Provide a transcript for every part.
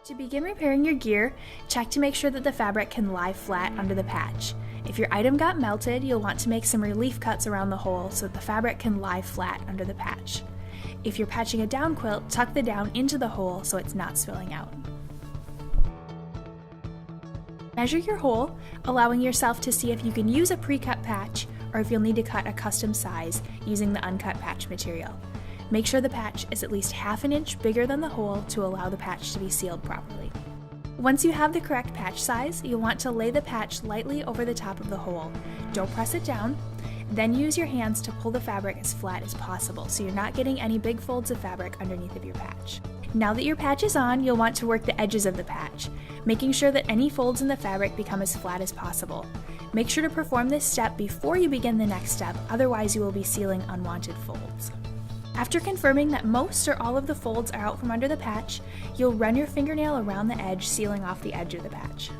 To begin repairing your gear, check to make sure that the fabric can lie flat under the patch. If your item got melted, you'll want to make some relief cuts around the hole so that the fabric can lie flat under the patch. If you're patching a down quilt, tuck the down into the hole so it's not spilling out. Measure your hole, allowing yourself to see if you can use a pre-cut patch or if you'll need to cut a custom size using the uncut patch material. Make sure the patch is at least ½ an inch bigger than the hole to allow the patch to be sealed properly. Once you have the correct patch size, you'll want to lay the patch lightly over the top of the hole. Don't press it down. Then use your hands to pull the fabric as flat as possible so you're not getting any big folds of fabric underneath of your patch. Now that your patch is on, you'll want to work the edges of the patch, making sure that any folds in the fabric become as flat as possible. Make sure to perform this step before you begin the next step, otherwise you will be sealing unwanted folds. After confirming that most or all of the folds are out from under the patch, you'll run your fingernail around the edge, sealing off the edge of the patch.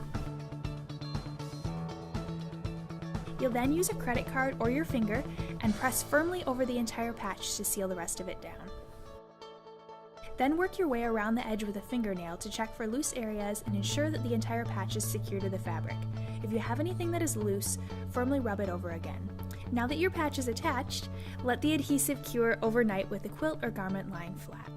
You'll then use a credit card or your finger and press firmly over the entire patch to seal the rest of it down. Then work your way around the edge with a fingernail to check for loose areas and ensure that the entire patch is secure to the fabric. If you have anything that is loose, firmly rub it over again. Now that your patch is attached, let the adhesive cure overnight with a quilt or garment lying flat.